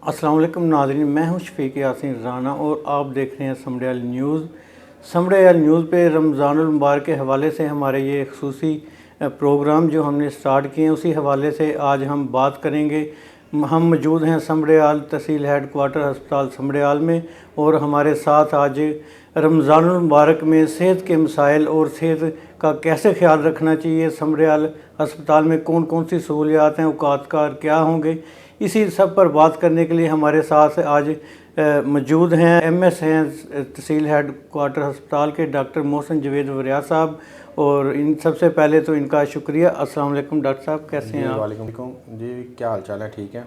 अस्सलाम वालेकुम नाज़रीन, मैं हूं शफीक यासीन राना और आप देख रहे हैं समड़ियाल न्यूज़। समड़ियाल न्यूज़ पे रमज़ानुल मुबारक के हवाले से हमारे ये खसूसी प्रोग्राम जो हमने स्टार्ट किए हैं, उसी हवाले से आज हम बात करेंगे। हम मौजूद हैं समड़ियाल तहसील हेड क्वार्टर अस्पताल समड़ियाल में, और हमारे साथ आज रमज़ानुल मुबारक में सेहत के मसाइल और सेहत का कैसे ख्याल रखना चाहिए, समड़ियाल अस्पताल में कौन कौन सी सहूलियात हैं, औकात का क्या होंगे, इसी सब पर बात करने के लिए हमारे साथ आज मौजूद हैं एमएस हैं तहसील हेड क्वार्टर अस्पताल के डॉक्टर मोहसिन जवेद वरिया साहब। और इन सबसे पहले तो इनका शुक्रिया। अस्सलाम वालेकुम डॉक्टर साहब, कैसे हैं आप? वालेकुम जी, क्या हाल चाल है? ठीक है,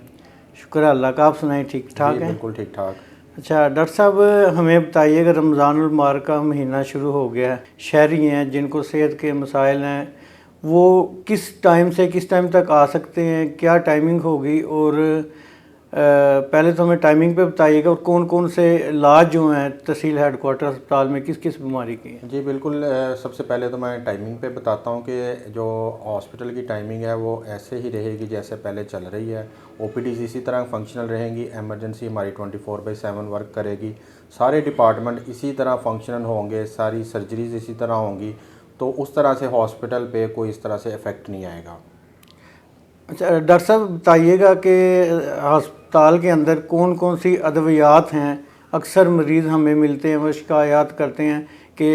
शुक्र अल्लाह का। आप सुनाएं, ठीक ठाक है? बिल्कुल ठीक ठाक। अच्छा डॉक्टर साहब, हमें बताइएगा, रमज़ानुल मुबारक का महीना शुरू हो गया है। शहरी हैं जिनको सेहत के मसाइल हैं, वो किस टाइम से किस टाइम तक आ सकते हैं, क्या टाइमिंग होगी? और पहले तो हमें टाइमिंग पे बताइएगा, और कौन कौन से इलाज जो हैं तहसील हेड क्वार्टर अस्पताल में किस किस बीमारी की हैं? जी बिल्कुल, सबसे पहले तो मैं टाइमिंग पे बताता हूँ कि जो हॉस्पिटल की टाइमिंग है वो ऐसे ही रहेगी जैसे पहले चल रही है। ओपीडीज़ इसी तरह फंक्शनल रहेंगी, एमरजेंसी हमारी 24/7 वर्क करेगी, सारे डिपार्टमेंट इसी तरह फंक्शनल होंगे, सारी सर्जरीज इसी तरह होंगी, तो उस तरह से हॉस्पिटल पे कोई इस तरह से इफ़ेक्ट नहीं आएगा। अच्छा डॉक्टर साहब, बताइएगा कि अस्पताल के अंदर कौन कौन सी अद्वियात हैं। अक्सर मरीज़ हमें मिलते हैं, वो शिकायत करते हैं कि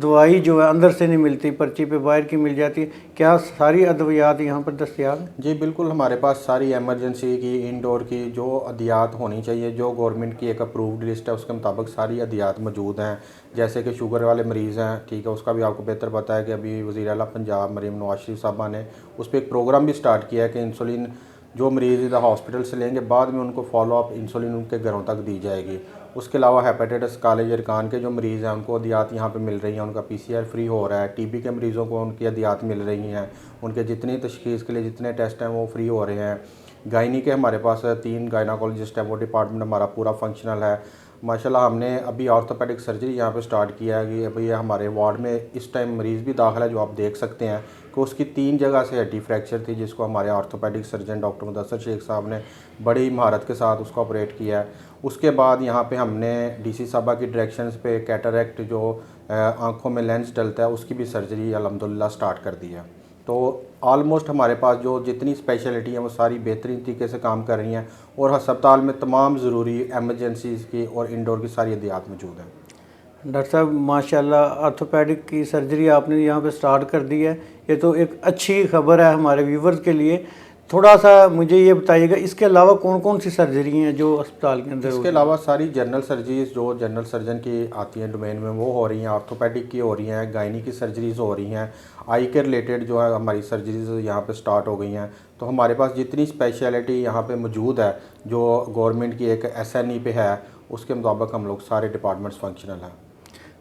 दवाई जो है अंदर से नहीं मिलती, पर्ची पे बाहर की मिल जाती है। क्या सारी अद्वियात यहाँ पर दस्तयाब हैं? जी बिल्कुल, हमारे पास सारी एमरजेंसी की, इंडोर की जो अद्वियात होनी चाहिए, जो गवर्नमेंट की एक अप्रूव्ड लिस्ट है उसके मुताबिक सारी अद्वियात मौजूद हैं। जैसे कि शुगर वाले मरीज़ हैं, ठीक है, उसका भी आपको बेहतर पता है कि अभी वज़ीर आला पंजाब मरीम नवाज शरीफ साहबा ने उस पर एक प्रोग्राम भी स्टार्ट किया है कि इंसुलिन जो मरीज़ इधर हॉस्पिटल से लेंगे, बाद में उनको फॉलोअप इंसुलिन उनके घरों तक दी जाएगी। उसके अलावा हेपेटाइटिस काले जरकान के जो मरीज़ हैं उनको अदियात यहाँ पे मिल रही हैं, उनका पीसीआर फ्री हो रहा है। टीबी के मरीज़ों को उनकी अदियात मिल रही हैं, उनके जितनी तशख़ीस के लिए जितने टेस्ट हैं वो फ्री हो रहे हैं। गायनी के हमारे पास 3 गायनाकोलॉजिस्ट हैं, वो डिपार्टमेंट हमारा पूरा फंक्शनल है माशाल्लाह। हमने अभी ऑर्थोपेडिक सर्जरी यहाँ पे स्टार्ट किया है कि अभी हमारे वार्ड में इस टाइम मरीज़ भी दाखिल है, जो आप देख सकते हैं कि उसकी 3 जगह से हड्डी फ्रैक्चर थी, जिसको हमारे orthopaedic surgeon doctor Mudassar Shaikh साहब ने बड़ी महारत के साथ उसको ऑपरेट किया है। उसके बाद यहाँ पे हमने डीसी साहबा की डायरेक्शंस पे कैटरैक्ट जो आँखों में लेंस डलता है उसकी भी सर्जरी अल्हम्दुलिल्लाह स्टार्ट कर दी है। तो ऑलमोस्ट हमारे पास जो जितनी स्पेशलिटी हैं वो सारी बेहतरीन तरीके से काम कर रही हैं, और अस्पताल में तमाम ज़रूरी एमरजेंसीज़ की और इंडोर की सारी अहतियात मौजूद हैं। डॉक्टर साहब माशाल्लाह, ऑर्थोपेडिक की सर्जरी आपने यहाँ पे स्टार्ट कर दी है, ये तो एक अच्छी खबर है हमारे व्यूवर्स के लिए। थोड़ा सा मुझे ये बताइएगा, इसके अलावा कौन कौन सी सर्जरी हैं जो अस्पताल के अंदर? इसके अलावा सारी जनरल सर्जरीज जो जनरल सर्जन की आती हैं डोमेन में वो हो रही हैं, ऑर्थोपेडिक की हो रही हैं, गायनी की सर्जरीज हो रही हैं, आई के रिलेटेड जो है हमारी सर्जरीज यहाँ पे स्टार्ट हो गई हैं। तो हमारे पास जितनी स्पेशलिटी यहाँ पे मौजूद है जो गवर्नमेंट की एक एसएनई पे है, उसके मुताबिक हम लोग सारे डिपार्टमेंट्स फंक्शनल हैं।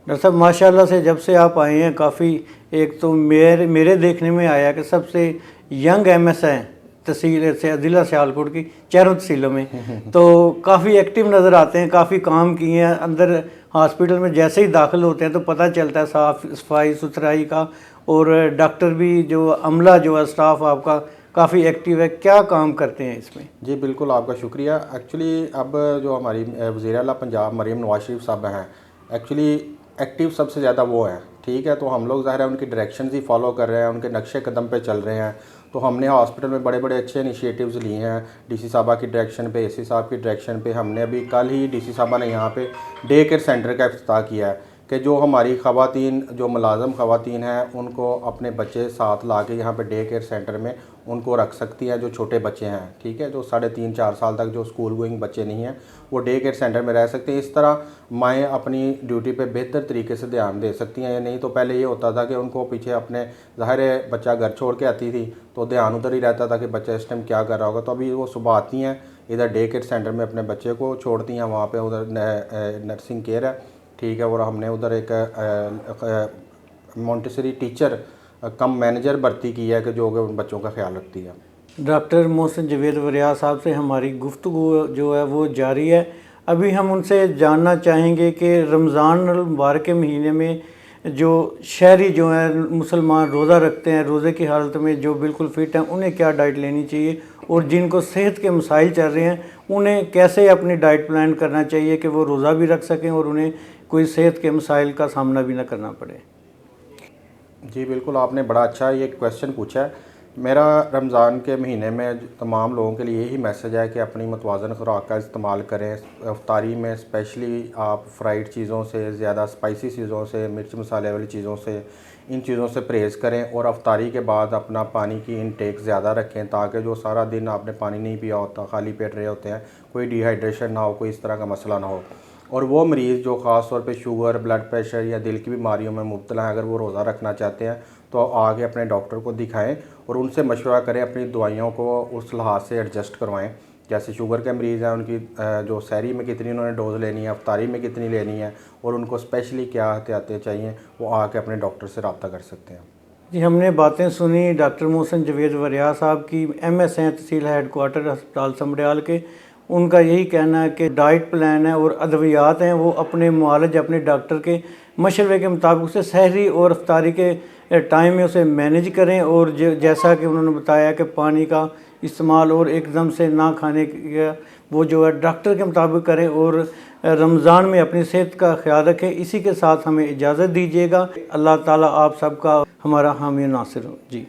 डॉक्टर साहब माशाल्लाह से जब से आप आए हैं काफ़ी, एक तो मेरे देखने में आया कि सबसे यंग एमएस हैं तहसील से ज़िला सियालकोट की चारों तहसीलों में, तो काफ़ी एक्टिव नज़र आते हैं, काफ़ी काम किए हैं। अंदर हॉस्पिटल में जैसे ही दाखिल होते हैं तो पता चलता है साफ़ सफाई सुथराई का, और डॉक्टर भी जो अमला जो है स्टाफ आपका काफ़ी एक्टिव है। क्या काम करते हैं इसमें? जी बिल्कुल, आपका शुक्रिया। एक्चुअली अब जो हमारी वज़ीर आला पंजाब मरीम नवाज शरीफ साहब हैं, एक्चुअली एक्टिव सबसे ज़्यादा वो हैं, ठीक है। तो हम लोग ज़ाहिर है उनकी डायरेक्शंस ही फॉलो कर रहे हैं, उनके नक्शे कदम पे चल रहे हैं। तो हमने हॉस्पिटल में बड़े बड़े अच्छे इनिशिएटिव्स लिए हैं, डीसी साहबा की डायरेक्शन पे, एसी साहब की डायरेक्शन पे। हमने अभी कल ही डीसी साहबा ने यहाँ पे डे केयर सेंटर का इफ्तिताह किया है कि जो हमारी ख़वातीन जो मुलाज़म ख़वातीन हैं उनको अपने बच्चे साथ ला के यहाँ पे डे केयर सेंटर में उनको रख सकती हैं, जो छोटे बच्चे हैं, ठीक है, जो 3.5-4 साल तक जो स्कूल गोइंग बच्चे नहीं हैं वो डे केयर सेंटर में रह सकते हैं। इस तरह माएँ अपनी ड्यूटी पे बेहतर तरीके से ध्यान दे सकती हैं। या नहीं तो पहले ये होता था कि उनको पीछे अपने ज़ाहिर बच्चा घर छोड़ के आती थी तो ध्यान उधर ही रहता था कि बच्चा इस टाइम क्या कर रहा होगा। तो अभी वो सुबह आती हैं इधर डे केयर सेंटर में, अपने बच्चे को छोड़ती हैं वहाँ पर, उधर नर्सिंग केयर है, ठीक है। और हमने उधर एक मोंटेसरी टीचर कम मैनेजर भर्ती की है कि जो उन बच्चों का ख्याल रखती है। डॉक्टर मोहसिन जवेद वरिया साहब से हमारी गुफ्तगू जो है वो जारी है। अभी हम उनसे जानना चाहेंगे कि रमज़ान मुबारक के महीने में जो शहरी जो हैं मुसलमान रोज़ा रखते हैं, रोज़े की हालत में जो बिल्कुल फ़िट हैं, उन्हें क्या डाइट लेनी चाहिए और जिनको सेहत के मसाइल चल रहे हैं उन्हें कैसे अपनी डाइट प्लान करना चाहिए कि वो रोज़ा भी रख सकें और उन्हें कोई सेहत के मसाइल का सामना भी ना करना पड़े। जी बिल्कुल, आपने बड़ा अच्छा ये क्वेश्चन पूछा है। मेरा रमज़ान के महीने में तमाम लोगों के लिए यही मैसेज है कि अपनी मुतवाज़न खुराक का इस्तेमाल करें। इफ्तारी में स्पेशली आप फ्राइड चीज़ों से, ज़्यादा स्पाइसी चीज़ों से, मिर्च मसाले वाली चीज़ों से, इन चीज़ों से परहेज़ करें और इफ्तारी के बाद अपना पानी की इनटेक ज़्यादा रखें, ताकि जो सारा दिन आपने पानी नहीं पिया होता, खाली पेट रहे होते हैं, कोई डिहाइड्रेशन ना हो, कोई इस तरह का मसला ना हो। और वो मरीज़ जो ख़ास तौर पे शुगर, ब्लड प्रेशर या दिल की बीमारियों में मुब्तला हैं, अगर वो रोज़ा रखना चाहते हैं तो आगे अपने डॉक्टर को दिखाएं और उनसे मशवरा करें, अपनी दवाइयों को उस लिहाज से एडजस्ट करवाएं। जैसे शुगर के मरीज़ हैं, उनकी जो सहरी में कितनी उन्होंने डोज़ लेनी है, इफ्तारी में कितनी लेनी है और उनको स्पेशली क्या एहतियातें चाहिए, वो आके अपने डॉक्टर से रब्ता कर सकते हैं। जी, हमने बातें सुनी डॉक्टर मोहसिन जवेद वरिया साहब की, MS हैं तहसील हेडक्वार्टर अस्पताल समड़ियाल के। उनका यही कहना है कि डाइट प्लान है और अद्वियात हैं वो अपने मुआलज अपने डॉक्टर के मशवरे के मुताबिक उसे सहरी और इफ्तारी के टाइम में उसे मैनेज करें और जैसा कि उन्होंने बताया कि पानी का इस्तेमाल और एकदम से ना खाने का वो जो है डॉक्टर के मुताबिक करें और रमज़ान में अपनी सेहत का ख्याल रखें। इसी के साथ हमें इजाज़त दीजिएगा। अल्लाह ताला आप सबका हमारा हामी नासिर हो। जी।